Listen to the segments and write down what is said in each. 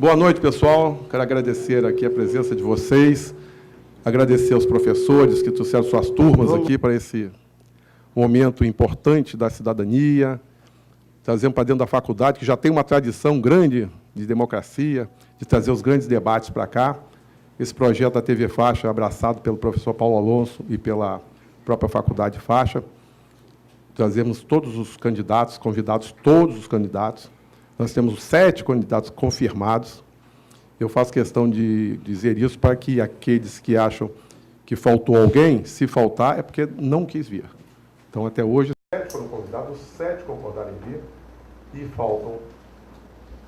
Boa noite, pessoal. Quero agradecer aqui a presença de vocês, agradecer aos professores que trouxeram suas turmas aqui para esse momento importante da cidadania, trazendo para dentro da faculdade, que já tem uma tradição grande de democracia, de trazer os grandes debates para cá. Esse projeto da TV Faixa, abraçado pelo professor Paulo Alonso e pela própria Faculdade Faixa, trazemos todos os candidatos, convidados todos os candidatos. Nós temos 7 candidatos confirmados. Eu faço questão de dizer isso para que aqueles que acham que faltou alguém, se faltar, é porque não quis vir. Então, até hoje, 7 foram convidados, 7 concordaram em vir, e faltam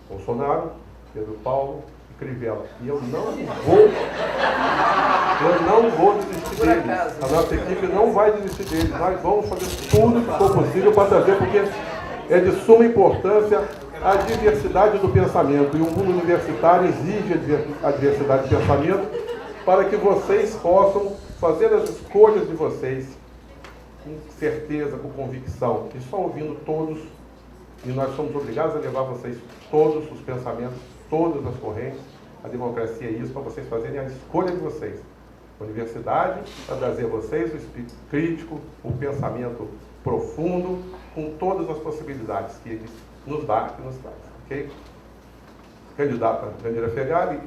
Bolsonaro, Pedro Paulo e Crivella. E eu não vou desistir deles. A nossa equipe não vai desistir deles. Nós vamos fazer tudo que for possível para trazer, porque é de suma importância a diversidade do pensamento. E o mundo universitário exige a diversidade de pensamento para que vocês possam fazer as escolhas de vocês com certeza, com convicção. E só ouvindo todos, e nós somos obrigados a levar vocês todos os pensamentos, todas as correntes. A democracia é isso, para vocês fazerem a escolha de vocês. A universidade, para trazer a vocês o espírito crítico, o pensamento profundo, com todas as possibilidades que ele nos dá e nos traz. Ok? Candidata Jandira Fegali,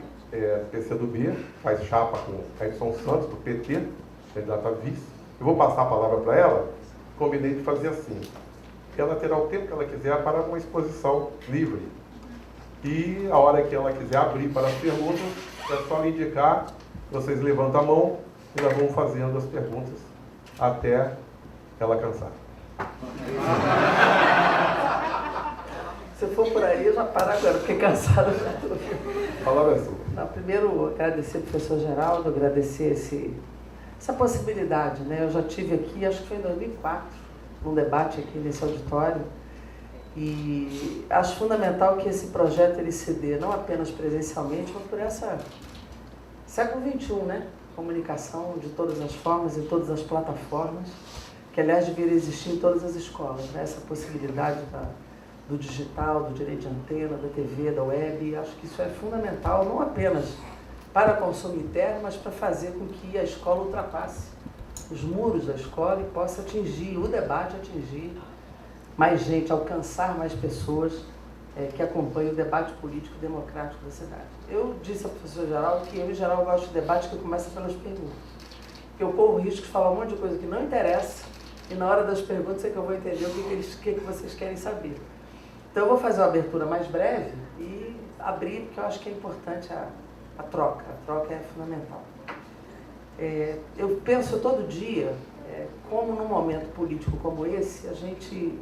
PCdoB, faz chapa com Edson Santos, do PT, candidata a vice. Eu vou passar a palavra para ela. Combinei de fazer assim. Ela terá o tempo que ela quiser para uma exposição livre. E a hora que ela quiser abrir para as perguntas, é só me indicar, vocês levantam a mão e nós vamos fazendo as perguntas até ela cansar. Se for por aí, eu já paro agora, porque cansado já estou. A palavra é sua. Não, primeiro, agradecer ao professor Geraldo, agradecer essa possibilidade, né? Eu já tive aqui, acho que foi em 2004, num debate aqui nesse auditório, e acho fundamental que esse projeto ele se dê não apenas presencialmente, mas por essa século XXI, né? Comunicação de todas as formas, em todas as plataformas, que aliás deveria existir em todas as escolas, né? Essa possibilidade do digital, do direito de antena, da TV, da web, acho que isso é fundamental, não apenas para consumo interno, mas para fazer com que a escola ultrapasse os muros da escola e possa atingir, o debate atingir mais gente, alcançar mais pessoas que acompanhem o debate político e democrático da cidade. Eu disse ao professor Geraldo que eu, em geral, gosto de debate que começa pelas perguntas. Porque eu corro o risco de falar um monte de coisa que não interessa e na hora das perguntas é que eu vou entender o que vocês querem saber. Então eu vou fazer uma abertura mais breve e abrir, porque eu acho que é importante a troca. A troca é fundamental. Eu penso todo dia como num momento político como esse, a gente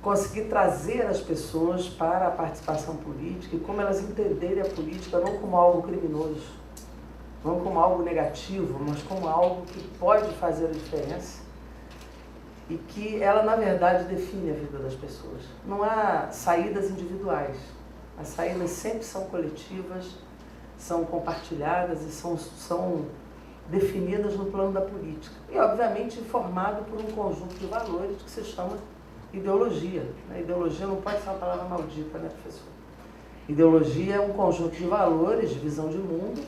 conseguir trazer as pessoas para a participação política e como elas entenderem a política não como algo criminoso, não como algo negativo, mas como algo que pode fazer a diferença e que ela, na verdade, define a vida das pessoas. Não há saídas individuais. As saídas sempre são coletivas, são compartilhadas e são definidas no plano da política. E, obviamente, formado por um conjunto de valores que se chama ideologia. Ideologia não pode ser uma palavra maldita, né, professor? Ideologia é um conjunto de valores, de visão de mundo,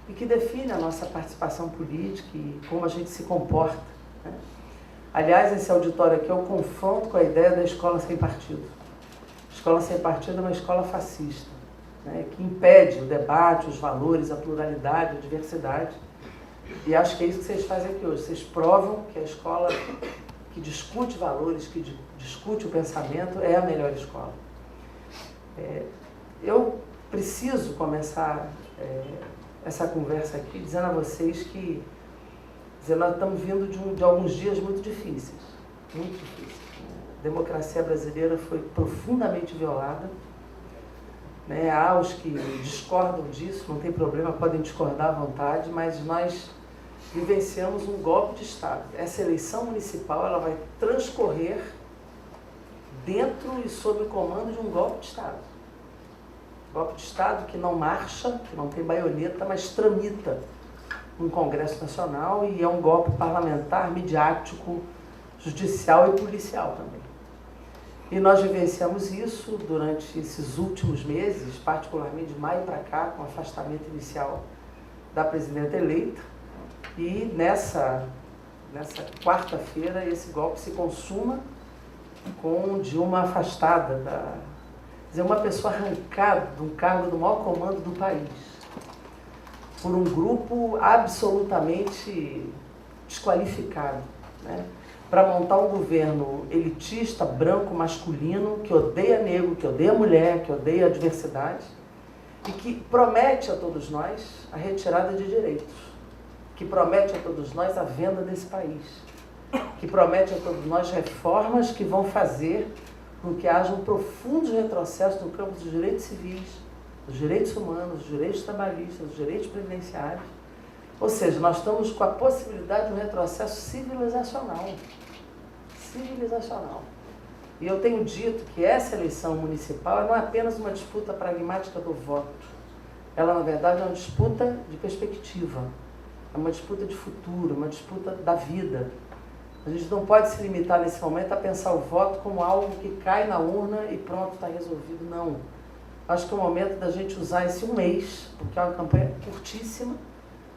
e que define a nossa participação política e como a gente se comporta, né? Aliás, esse auditório aqui é o confronto com a ideia da escola sem partido. A escola sem partido é uma escola fascista, né, que impede o debate, os valores, a pluralidade, a diversidade. E acho que é isso que vocês fazem aqui hoje. Vocês provam que a escola que discute valores, que discute o pensamento, é a melhor escola. Eu preciso começar essa conversa aqui dizendo a vocês que nós estamos vindo de alguns dias muito difíceis, muito difíceis. A democracia brasileira foi profundamente violada, né? Há os que discordam disso, não tem problema, podem discordar à vontade, mas nós vivenciamos um golpe de Estado. Essa eleição municipal ela vai transcorrer dentro e sob o comando de um golpe de Estado. Golpe de Estado que não marcha, que não tem baioneta, mas tramita no Congresso Nacional e é um golpe parlamentar, midiático, judicial e policial também. E nós vivenciamos isso durante esses últimos meses, particularmente de maio para cá, com o afastamento inicial da presidenta eleita. E nessa quarta-feira esse golpe se consuma com Dilma afastada, quer dizer, uma pessoa arrancada de um cargo do maior comando do país, por um grupo absolutamente desqualificado, né? Para montar um governo elitista, branco, masculino, que odeia negro, que odeia mulher, que odeia a diversidade, e que promete a todos nós a retirada de direitos, que promete a todos nós a venda desse país, que promete a todos nós reformas que vão fazer com que haja um profundo retrocesso no campo dos direitos civis, dos direitos humanos, dos direitos trabalhistas, dos direitos previdenciários. Ou seja, nós estamos com a possibilidade de um retrocesso civilizacional. Civilizacional. E eu tenho dito que essa eleição municipal não é apenas uma disputa pragmática do voto. Ela, na verdade, é uma disputa de perspectiva. É uma disputa de futuro, uma disputa da vida. A gente não pode se limitar nesse momento a pensar o voto como algo que cai na urna e pronto, está resolvido. Não. Acho que é o momento da gente usar esse um mês, porque é uma campanha curtíssima,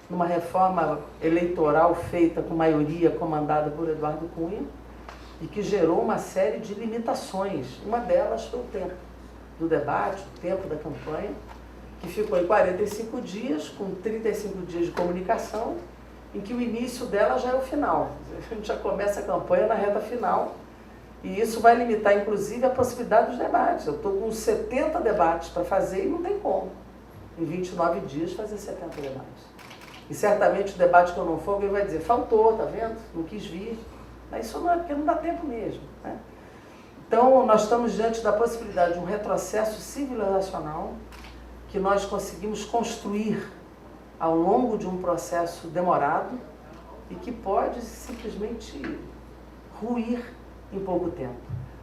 numa reforma eleitoral feita com maioria comandada por Eduardo Cunha e que gerou uma série de limitações. Uma delas foi o tempo do debate, o tempo da campanha, que ficou em 45 dias, com 35 dias de comunicação, em que o início dela já é o final. A gente já começa a campanha na reta final e isso vai limitar, inclusive, a possibilidade dos debates. Eu estou com 70 debates para fazer e não tem como, em 29 dias, fazer 70 debates. E certamente o debate que eu não for, alguém vai dizer, faltou, tá vendo? Não quis vir. Mas isso não é porque não dá tempo mesmo, né? Então, nós estamos diante da possibilidade de um retrocesso civilizacional que nós conseguimos construir ao longo de um processo demorado e que pode simplesmente ruir em pouco tempo.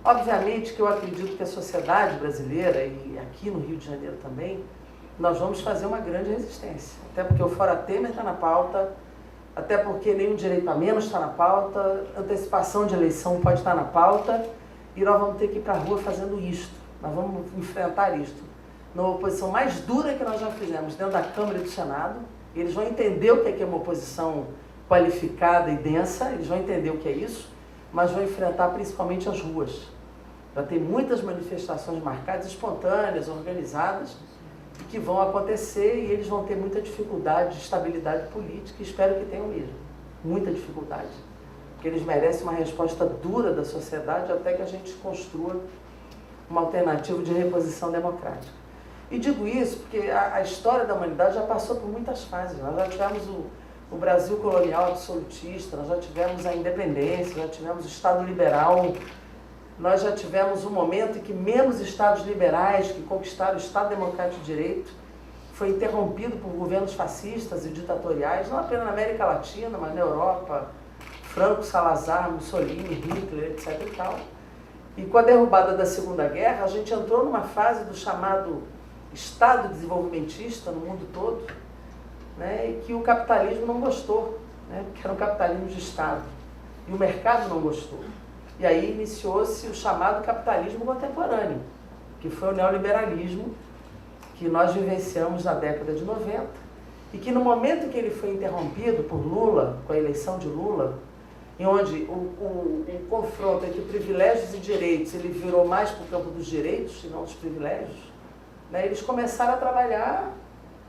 Obviamente que eu acredito que a sociedade brasileira, e aqui no Rio de Janeiro também, nós vamos fazer uma grande resistência. Até porque o Fora Temer está na pauta, até porque nenhum direito a menos está na pauta, antecipação de eleição pode estar na pauta, e nós vamos ter que ir para a rua fazendo isto. Nós vamos enfrentar isto. Na oposição mais dura que nós já fizemos dentro da Câmara e do Senado, eles vão entender o que é uma oposição qualificada e densa, eles vão entender o que é isso, mas vão enfrentar principalmente as ruas. Já tem muitas manifestações marcadas, espontâneas, organizadas, que vão acontecer e eles vão ter muita dificuldade de estabilidade política, e espero que tenham mesmo, muita dificuldade, porque eles merecem uma resposta dura da sociedade até que a gente construa uma alternativa de reposição democrática. E digo isso porque a história da humanidade já passou por muitas fases. Nós já tivemos o Brasil colonial absolutista, nós já tivemos a independência, já tivemos o Estado liberal, nós já tivemos um momento em que menos estados liberais que conquistaram o Estado Democrático de Direito foi interrompido por governos fascistas e ditatoriais, não apenas na América Latina, mas na Europa, Franco, Salazar, Mussolini, Hitler, etc. e tal. E com a derrubada da Segunda Guerra, a gente entrou numa fase do chamado Estado desenvolvimentista no mundo todo, né, e que o capitalismo não gostou, né, porque era um capitalismo de Estado, e o mercado não gostou. E aí iniciou-se o chamado capitalismo contemporâneo, que foi o neoliberalismo que nós vivenciamos na década de 90, e que no momento que ele foi interrompido por Lula, com a eleição de Lula, em onde o confronto entre privilégios e direitos, ele virou mais para o campo dos direitos e não dos privilégios, né, eles começaram a trabalhar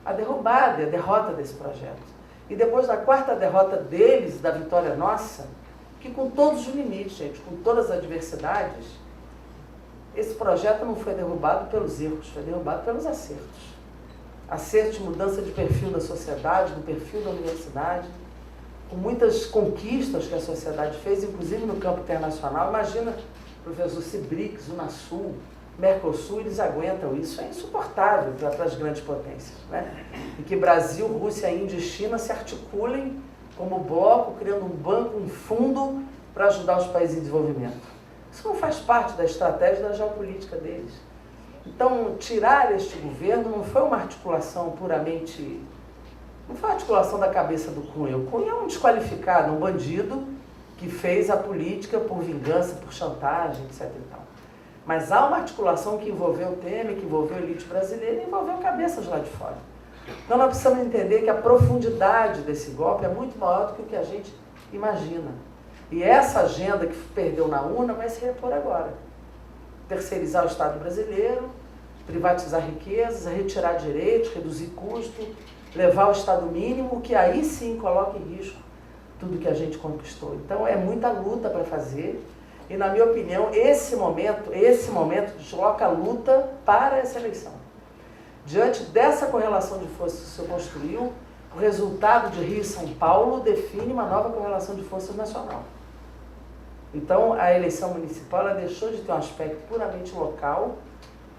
a derrubada, a derrota desse projeto. E depois da quarta derrota deles, da vitória nossa, que com todos os limites, gente, com todas as adversidades, esse projeto não foi derrubado pelos erros, foi derrubado pelos acertos. Acertos de mudança de perfil da sociedade, do perfil da universidade, com muitas conquistas que a sociedade fez, inclusive no campo internacional. Imagina, professor, se BRICS, Unasul, Mercosul, eles aguentam isso, é insuportável para as grandes potências, né? E que Brasil, Rússia, Índia e China se articulem como bloco, criando um banco, um fundo para ajudar os países em desenvolvimento. Isso não faz parte da estratégia da geopolítica deles. Então, tirar este governo não foi uma articulação puramente... Não foi uma articulação da cabeça do Cunha. O Cunha é um desqualificado, um bandido que fez a política por vingança, por chantagem, etc. e tal. Mas há uma articulação que envolveu o Temer, que envolveu a elite brasileira e envolveu cabeças lá de fora. Então nós precisamos entender que a profundidade desse golpe é muito maior do que o que a gente imagina. E essa agenda que perdeu na urna vai se repor agora. Terceirizar o Estado brasileiro, privatizar riquezas, retirar direitos, reduzir custo, levar ao Estado mínimo, que aí sim coloca em risco tudo que a gente conquistou. Então é muita luta para fazer e, na minha opinião, esse momento desloca a luta para essa eleição. Diante dessa correlação de forças que se construiu, o resultado de Rio e São Paulo define uma nova correlação de forças nacional. Então, a eleição municipal ela deixou de ter um aspecto puramente local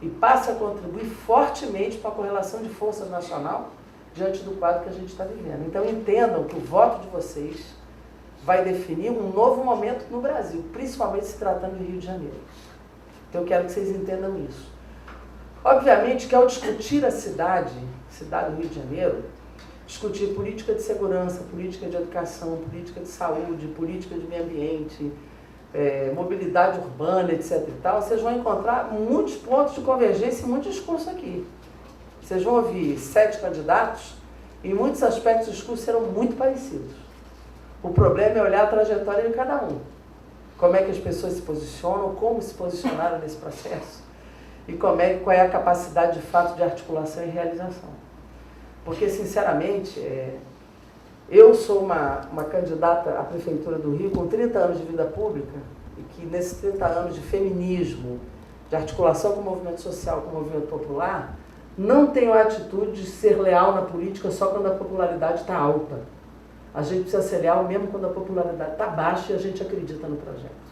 e passa a contribuir fortemente para a correlação de forças nacional diante do quadro que a gente está vivendo. Então, entendam que o voto de vocês vai definir um novo momento no Brasil, principalmente se tratando de Rio de Janeiro. Então, eu quero que vocês entendam isso. Obviamente que ao discutir a cidade do Rio de Janeiro, discutir política de segurança, política de educação, política de saúde, política de meio ambiente, mobilidade urbana, etc. e tal, vocês vão encontrar muitos pontos de convergência e muito discurso aqui. Vocês vão ouvir 7 candidatos e em muitos aspectos os discursos serão muito parecidos. O problema é olhar a trajetória de cada um. Como é que as pessoas se posicionam, como se posicionaram nesse processo e qual é a capacidade de fato de articulação e realização. Porque, sinceramente, eu sou uma candidata à Prefeitura do Rio com 30 anos de vida pública e que nesses 30 anos de feminismo, de articulação com o movimento social, com o movimento popular, não tenho a atitude de ser leal na política só quando a popularidade está alta. A gente precisa ser leal mesmo quando a popularidade está baixa e a gente acredita no projeto.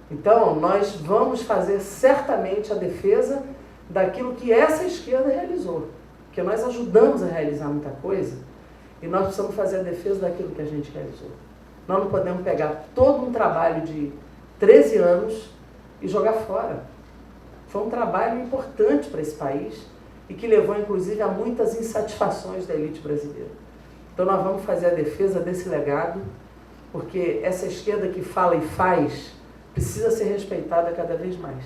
Então, nós vamos fazer certamente a defesa daquilo que essa esquerda realizou, porque nós ajudamos a realizar muita coisa e nós precisamos fazer a defesa daquilo que a gente realizou. Nós não podemos pegar todo um trabalho de 13 anos e jogar fora. Foi um trabalho importante para esse país e que levou, inclusive, a muitas insatisfações da elite brasileira. Então, nós vamos fazer a defesa desse legado, porque essa esquerda que fala e faz precisa ser respeitada cada vez mais.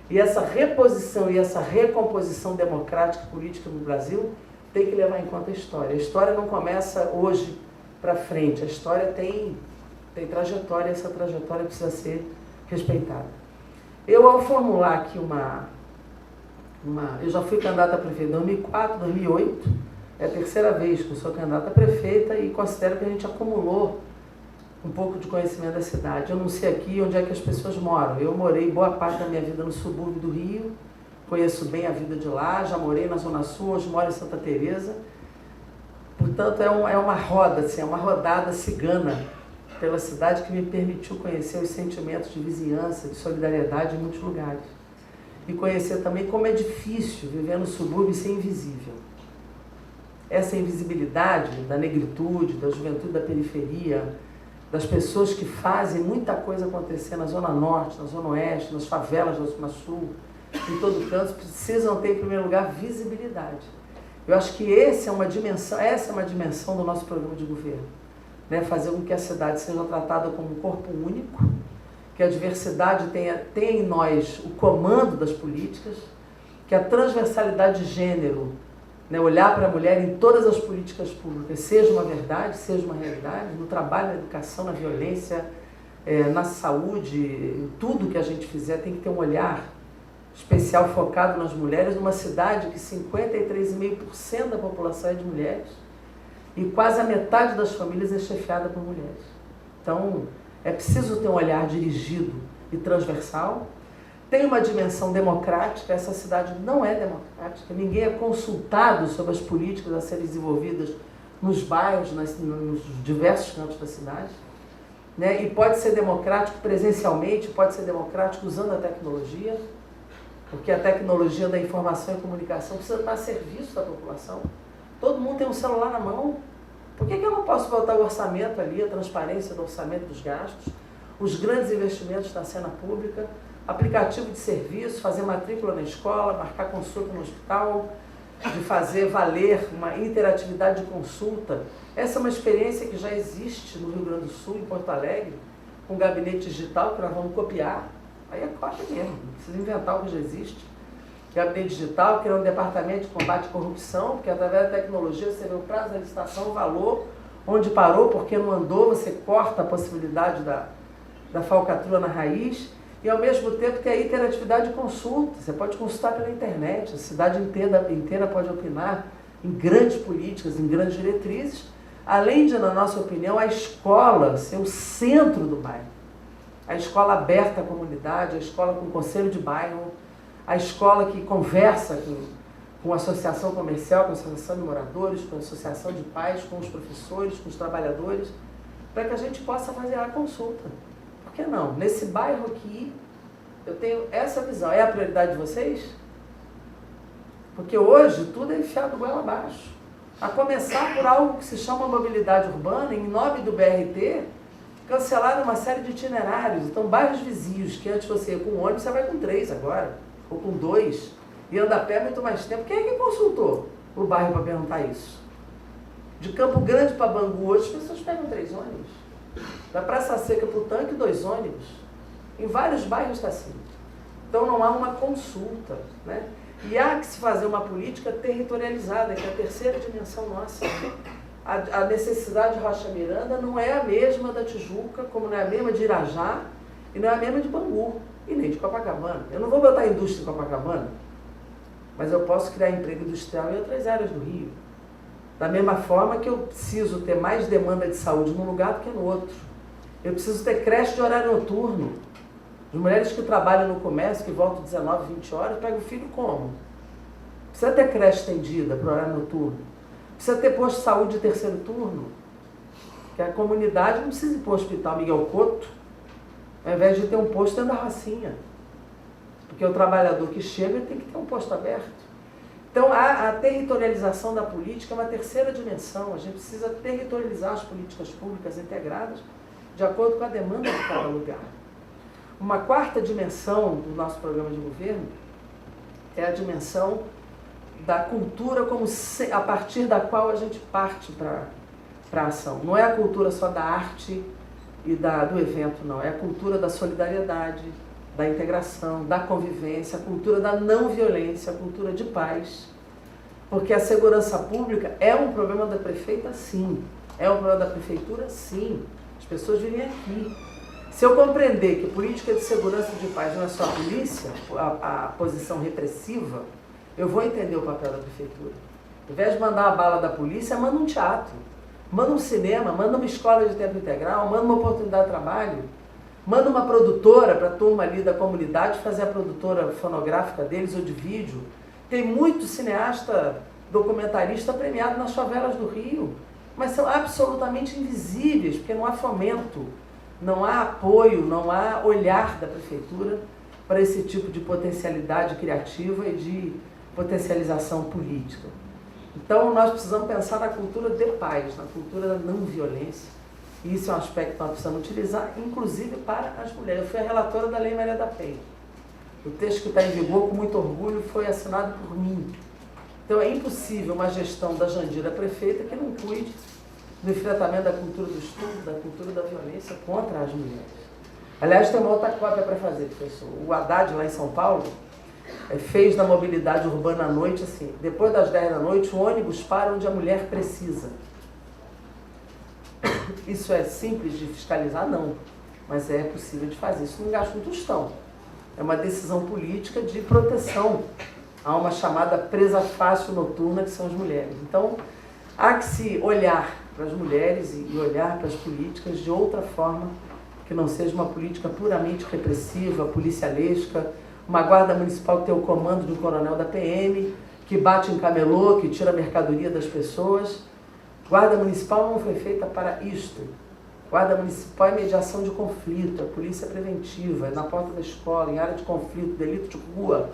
E essa reposição e essa recomposição democrática e política no Brasil tem que levar em conta a história. A história não começa hoje para frente, a história tem trajetória e essa trajetória precisa ser respeitada. Eu, ao formular aqui eu já fui candidata a prefeita em 2004, 2008, é a terceira vez que eu sou candidata a prefeita e considero que a gente acumulou um pouco de conhecimento da cidade. Eu não sei aqui onde é que as pessoas moram. Eu morei boa parte da minha vida no subúrbio do Rio, conheço bem a vida de lá, já morei na Zona Sul, hoje moro em Santa Teresa. Portanto, é uma roda, assim, é uma rodada cigana pela cidade que me permitiu conhecer os sentimentos de vizinhança, de solidariedade em muitos lugares. E conhecer também como é difícil viver no subúrbio e ser invisível. Essa invisibilidade da negritude, da juventude da periferia, das pessoas que fazem muita coisa acontecer na Zona Norte, na Zona Oeste, nas favelas da Zona Sul, em todo canto, precisam ter, em primeiro lugar, visibilidade. Eu acho que essa é uma dimensão do nosso programa de governo, né? Fazer com que a cidade seja tratada como um corpo único, que a diversidade tenha em nós o comando das políticas, que a transversalidade de gênero, né, olhar para a mulher em todas as políticas públicas, seja uma verdade, seja uma realidade, no trabalho, na educação, na violência, na saúde, tudo que a gente fizer tem que ter um olhar especial focado nas mulheres, numa cidade que 53,5% da população é de mulheres e quase a metade das famílias é chefiada por mulheres. Então, é preciso ter um olhar dirigido e transversal. Tem uma dimensão democrática, essa cidade não é democrática, ninguém é consultado sobre as políticas a serem desenvolvidas nos bairros, nos diversos cantos da cidade, né? E pode ser democrático presencialmente, pode ser democrático usando a tecnologia, porque a tecnologia da informação e comunicação precisa estar a serviço da população. Todo mundo tem um celular na mão. Por que eu não posso botar o orçamento ali, a transparência do orçamento dos gastos, os grandes investimentos na cena pública, aplicativo de serviço, fazer matrícula na escola, marcar consulta no hospital, de fazer valer uma interatividade de consulta. Essa é uma experiência que já existe no Rio Grande do Sul, em Porto Alegre, com um gabinete digital que nós vamos copiar. Aí é corte mesmo, não precisa inventar o que já existe. Gabinete digital, criar um departamento de combate à corrupção, porque através da tecnologia você vê o prazo da licitação, o valor, onde parou, porque não andou, você corta a possibilidade da falcatrua na raiz, e ao mesmo tempo tem a interatividade de consulta. Você pode consultar pela internet, a cidade inteira pode opinar em grandes políticas, em grandes diretrizes, além de, na nossa opinião, a escola ser o centro do bairro. A escola aberta à comunidade, a escola com conselho de bairro, a escola que conversa com a associação comercial, com a associação de moradores, com a associação de pais, com os professores, com os trabalhadores, para que a gente possa fazer a consulta. Por que não? Nesse bairro aqui, eu tenho essa visão. É a prioridade de vocês? Porque hoje tudo é enfiado goela abaixo. A começar por algo que se chama mobilidade urbana, em nome do BRT, cancelaram uma série de itinerários. Então, bairros vizinhos, que antes você ia com um ônibus, você vai com 3 agora, ou com 2, e anda a pé muito mais tempo. Quem é que consultou o bairro para perguntar isso? De Campo Grande para Bangu, hoje as pessoas pegam 3 ônibus. Da Praça Seca para o Tanque, 2 ônibus. Em vários bairros está assim. Então, não há uma consulta, né? E há que se fazer uma política territorializada, que é a terceira dimensão nossa. A necessidade de Rocha Miranda não é a mesma da Tijuca, como não é a mesma de Irajá, e não é a mesma de Bangu, e nem de Copacabana. Eu não vou botar indústria em Copacabana, mas eu posso criar emprego industrial em outras áreas do Rio. Da mesma forma que eu preciso ter mais demanda de saúde num lugar do que no outro. Eu preciso ter creche de horário noturno. As mulheres que trabalham no comércio, que voltam 19, 20 horas, pegam o filho como? Precisa ter creche estendida para o horário noturno. Precisa ter posto de saúde de terceiro turno. Porque a comunidade não precisa ir para o hospital Miguel Couto, ao invés de ter um posto dentro da Rocinha. Porque o trabalhador que chega tem que ter um posto aberto. Então, a territorialização da política é uma terceira dimensão. A gente precisa territorializar as políticas públicas integradas de acordo com a demanda de cada lugar. Uma quarta dimensão do nosso programa de governo é a dimensão da cultura a partir da qual a gente parte para a ação. Não é a cultura só da arte e do evento, não. É a cultura da solidariedade, da integração, da convivência, a cultura da não violência, a cultura de paz. Porque a segurança pública é um problema da prefeita, sim. É um problema da prefeitura, sim. As pessoas vivem aqui. Se eu compreender que política de segurança e de paz não é só a polícia, a posição repressiva, eu vou entender o papel da prefeitura. Ao invés de mandar a bala da polícia, manda um teatro, manda um cinema, manda uma escola de tempo integral, manda uma oportunidade de trabalho, manda uma produtora para a turma ali da comunidade fazer a produtora fonográfica deles ou de vídeo. Tem muito cineasta, documentarista premiado nas favelas do Rio, mas são absolutamente invisíveis, porque não há fomento, não há apoio, não há olhar da prefeitura para esse tipo de potencialidade criativa e de potencialização política. Então, nós precisamos pensar na cultura de paz, na cultura da não violência. E isso é um aspecto que nós precisamos utilizar, inclusive para as mulheres. Eu fui a relatora da Lei Maria da Penha. O texto que está em vigor, com muito orgulho, foi assinado por mim. Então, é impossível uma gestão da Jandira prefeita que não cuide do enfrentamento da cultura do estupro, da cultura da violência contra as mulheres. Aliás, tem uma outra cópia para fazer, professor. O Haddad, lá em São Paulo, fez na mobilidade urbana à noite, assim, depois das 10 da noite, o ônibus para onde a mulher precisa. Isso é simples de fiscalizar? Não. Mas é possível de fazer. Isso não gasta um tostão. É uma decisão política de proteção a uma chamada presa fácil noturna, que são as mulheres. Então, há que se olhar para as mulheres e olhar para as políticas de outra forma, que não seja uma política puramente repressiva, policialesca, uma guarda municipal que tem o comando de um coronel da PM, que bate em camelô, que tira a mercadoria das pessoas. Guarda municipal não foi feita para isto. Guarda municipal é mediação de conflito, é polícia preventiva, é na porta da escola, em área de conflito, delito de rua.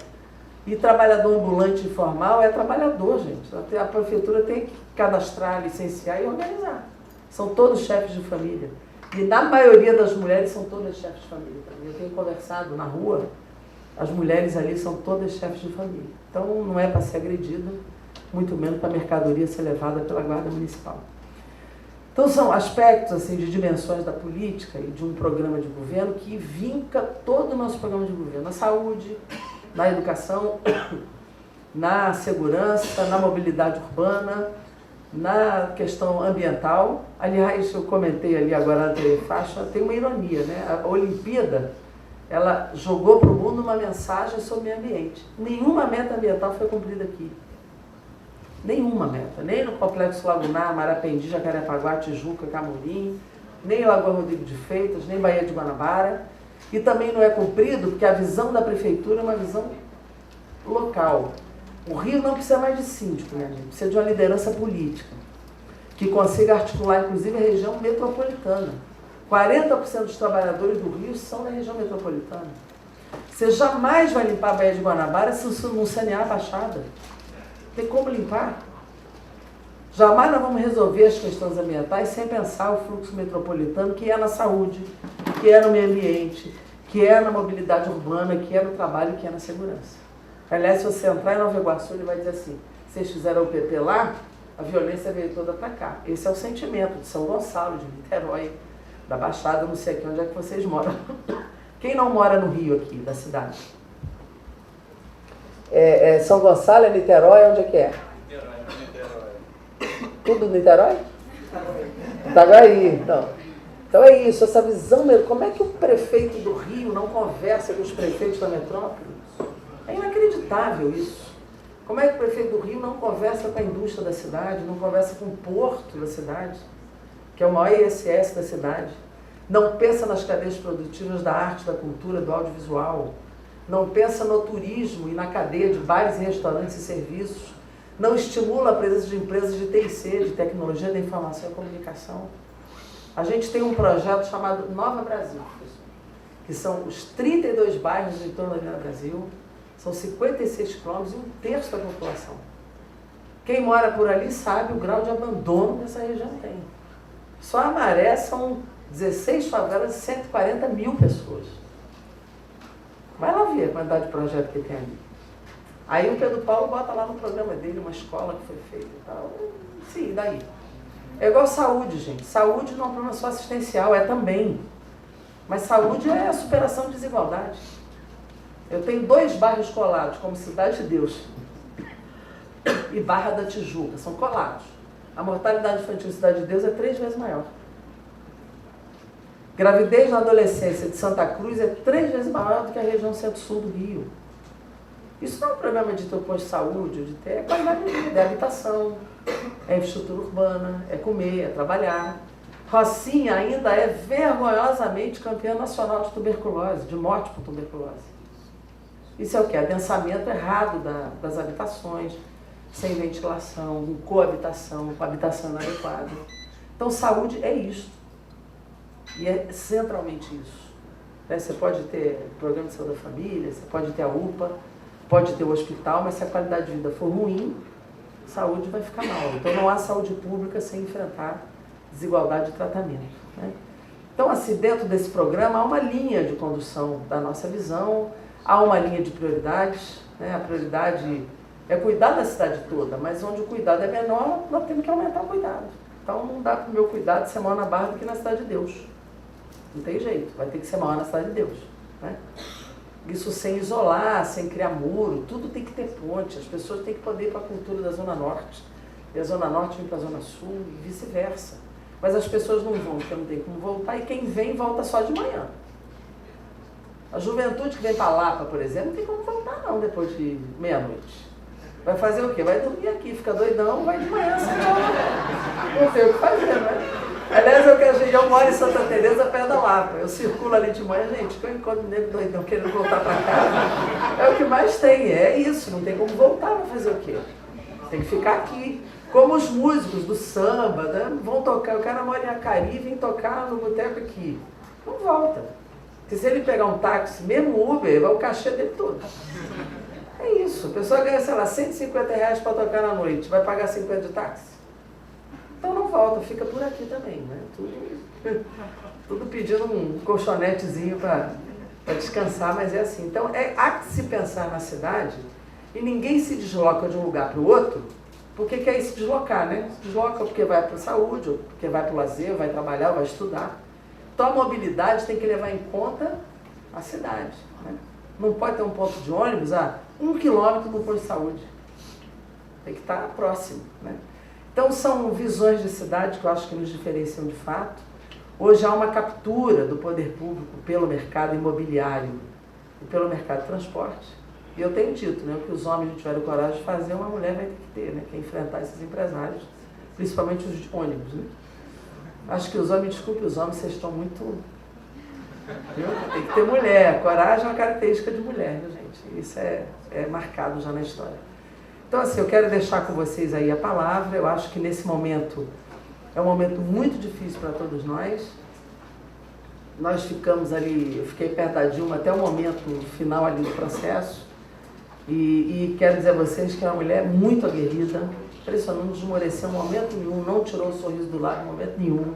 E trabalhador ambulante informal é trabalhador, gente. A prefeitura tem que cadastrar, licenciar e organizar. São todos chefes de família. E na maioria das mulheres são todas chefes de família também. Eu tenho conversado na rua, as mulheres ali são todas chefes de família. Então não é para ser agredida, muito menos para a mercadoria ser levada pela guarda municipal. Então são aspectos assim, de dimensões da política e de um programa de governo que vinca todo o nosso programa de governo, na saúde, na educação, na segurança, na mobilidade urbana, na questão ambiental. Aliás, eu comentei ali agora na TV Faixa, tem uma ironia, né? A Olimpíada, ela jogou para o mundo uma mensagem sobre o meio ambiente. Nenhuma meta ambiental foi cumprida aqui. Nenhuma meta. Nem no Complexo Lagunar, Marapendi, Jacarepaguá, Tijuca, Camorim, nem em Lagoa Rodrigo de Freitas, nem Baía de Guanabara. E também não é cumprido porque a visão da prefeitura é uma visão local. O Rio não precisa mais de síndico, né, gente? Precisa de uma liderança política que consiga articular, inclusive, a região metropolitana. 40% dos trabalhadores do Rio são da região metropolitana. Você jamais vai limpar a Baía de Guanabara se não sanear a Baixada. Tem como limpar? Jamais nós vamos resolver as questões ambientais sem pensar o fluxo metropolitano, que é na saúde, que é no meio ambiente, que é na mobilidade urbana, que é no trabalho, que é na segurança. Aliás, se você entrar em Nova Iguaçu, ele vai dizer assim, vocês fizeram o PP lá, a violência veio toda para cá. Esse é o sentimento de São Gonçalo, de Niterói, da Baixada, não sei aqui onde é que vocês moram. Quem não mora no Rio aqui, da cidade? São Gonçalo, é Niterói, onde é que é? Niterói. Tudo Niterói? Itaguaí, então. Então é isso, essa visão mesmo. Como é que o prefeito do Rio não conversa com os prefeitos da metrópole? É inacreditável isso. Como é que o prefeito do Rio não conversa com a indústria da cidade, não conversa com o porto da cidade, que é o maior ISS da cidade, não pensa nas cadeias produtivas da arte, da cultura, do audiovisual, não pensa no turismo e na cadeia de bares, restaurantes e serviços, não estimula a presença de empresas de TIC, de tecnologia da informação e comunicação. A gente tem um projeto chamado Nova Brasil, que são os 32 bairros em torno da Avenida Brasil, são 56 quilômetros e 1/3 da população. Quem mora por ali sabe o grau de abandono que essa região tem. Só a Maré são 16 favelas e 140 mil pessoas. Vai lá ver a quantidade de projeto que tem ali. Aí o Pedro Paulo bota lá no programa dele uma escola que foi feita e tal. Sim, daí. É igual saúde, gente. Saúde não é um problema só assistencial, é também. Mas saúde é a superação de desigualdade. Eu tenho 2 bairros colados, como Cidade de Deus e Barra da Tijuca, são colados. A mortalidade infantil em Cidade de Deus é 3 vezes maior. Gravidez na adolescência de Santa Cruz é 3 vezes maior do que a região centro-sul do Rio. Isso não é um problema de ter posto de saúde, de ter qualidade de vida, é habitação, é infraestrutura urbana, é comer, é trabalhar. Rocinha ainda é vergonhosamente campeã nacional de tuberculose, de morte por tuberculose. Isso é o quê? Adensamento errado das habitações, sem ventilação, com coabitação, com habitação inadequada. Então, saúde é isso. E é centralmente isso. Você pode ter programa de saúde da família, você pode ter a UPA, pode ter o hospital, mas se a qualidade de vida for ruim, a saúde vai ficar mal. Então, não há saúde pública sem enfrentar desigualdade de tratamento, né? Então, assim, dentro desse programa, há uma linha de condução da nossa visão, há uma linha de prioridades, né? A prioridade é cuidar da cidade toda, mas onde o cuidado é menor, nós temos que aumentar o cuidado. Então, não dá para o meu cuidado ser maior na Barra do que na Cidade de Deus. Não tem jeito, vai ter que ser maior na Cidade de Deus, né? Isso sem isolar, sem criar muro, tudo tem que ter ponte, as pessoas têm que poder ir para a cultura da Zona Norte, e a Zona Norte vem para a Zona Sul e vice-versa. Mas as pessoas não vão, porque não tem como voltar, e quem vem, volta só de manhã. A juventude que vem para Lapa, por exemplo, não tem como voltar não depois de meia-noite. Vai fazer o quê? Vai dormir aqui, fica doidão, vai de manhã, não tem o que fazer, né? Aliás, eu moro em Santa Teresa, perto da Lapa. Eu circulo ali de manhã, gente, que eu encontro nego doidão querendo voltar para casa. É o que mais tem, é isso, não tem como voltar, vai fazer o quê? Tem que ficar aqui. Como os músicos do samba, né? Vão tocar, o cara mora em Acari e vem tocar no boteco aqui. Não volta. Porque se ele pegar um táxi, mesmo Uber, vai o cachê dele todo. É isso. A pessoa ganha, sei lá, R$150 para tocar na noite, vai pagar 50 de táxi. Então não volta, fica por aqui também, né? Tudo pedindo um colchonetezinho para descansar, mas é assim. Então há que se pensar na cidade e ninguém se desloca de um lugar para o outro porque quer se deslocar, né? Se desloca porque vai para a saúde, ou porque vai para o lazer, vai trabalhar, vai estudar. Então a mobilidade tem que levar em conta a cidade, né? Não pode ter um ponto de ônibus a 1 quilômetro do posto de saúde. Tem que estar próximo, né? Então são visões de cidade que eu acho que nos diferenciam de fato. Hoje há uma captura do poder público pelo mercado imobiliário e pelo mercado de transporte. E eu tenho dito, né, o que os homens não tiveram coragem de fazer, uma mulher vai ter que ter, né, que é enfrentar esses empresários, principalmente os de ônibus, né? Acho que os homens, desculpe, os homens, vocês estão muito... Viu? Tem que ter mulher. Coragem é uma característica de mulher, né, gente? Isso é marcado já na história. Então, assim, eu quero deixar com vocês aí a palavra. Eu acho que nesse momento é um momento muito difícil para todos nós. Nós ficamos ali, eu fiquei perto da Dilma até o momento final ali do processo. E quero dizer a vocês que é uma mulher muito aguerrida, impressionante, não desmoreceu em momento nenhum, não tirou o sorriso do lado em momento nenhum,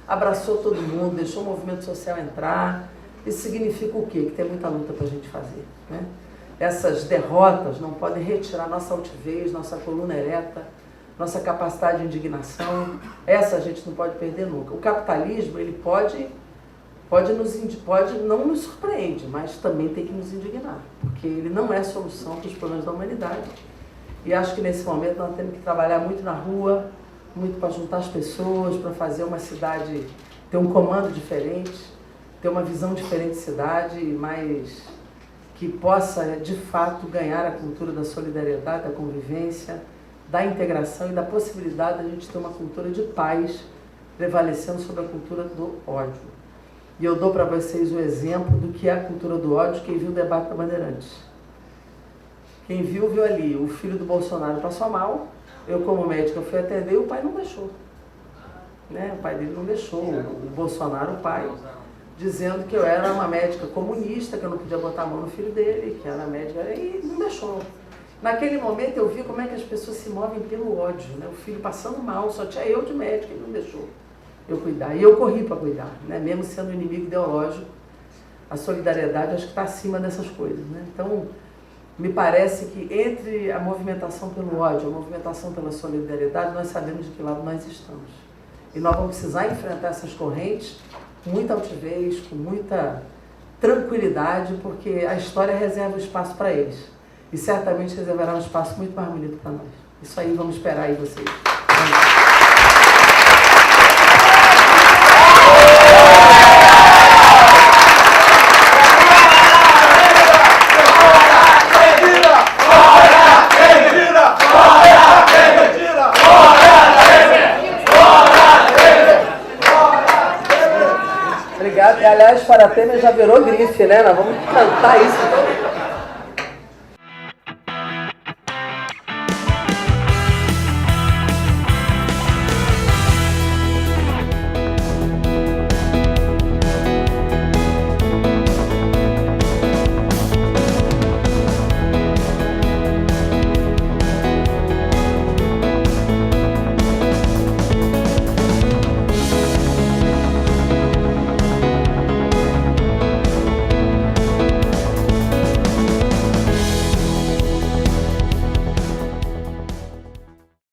abraçou todo mundo, deixou o movimento social entrar. Isso significa o quê? Que tem muita luta para a gente fazer, né? Essas derrotas não podem retirar nossa altivez, nossa coluna ereta, nossa capacidade de indignação. Essa a gente não pode perder nunca. O capitalismo, ele pode não nos surpreende, mas também tem que nos indignar, porque ele não é solução para os problemas da humanidade. E acho que nesse momento nós temos que trabalhar muito na rua, muito para juntar as pessoas, para fazer uma cidade ter um comando diferente, ter uma visão diferente de cidade, mas que possa, de fato, ganhar a cultura da solidariedade, da convivência, da integração e da possibilidade de a gente ter uma cultura de paz prevalecendo sobre a cultura do ódio. E eu dou para vocês o exemplo do que é a cultura do ódio, quem viu o debate da Bandeirantes. Quem viu, viu ali, o filho do Bolsonaro passou mal, eu como médica fui atender e o pai não deixou. Né? O pai dele não deixou, o Bolsonaro, o pai, dizendo que eu era uma médica comunista, que eu não podia botar a mão no filho dele, que era médica, e não deixou. Naquele momento eu vi como é que as pessoas se movem pelo ódio, né? O filho passando mal, só tinha eu de médica, ele não deixou eu cuidar. E eu corri para cuidar, né? Mesmo sendo um inimigo ideológico, a solidariedade acho que está acima dessas coisas, né? Então, me parece que entre a movimentação pelo ódio, a movimentação pela solidariedade, nós sabemos de que lado nós estamos. E nós vamos precisar enfrentar essas correntes com muita altivez, com muita tranquilidade, porque a história reserva um espaço para eles. E certamente reservará um espaço muito mais bonito para nós. Isso aí, vamos esperar aí vocês. Obrigado. E, aliás, Fora Temer já virou grife, né? Nós vamos cantar isso.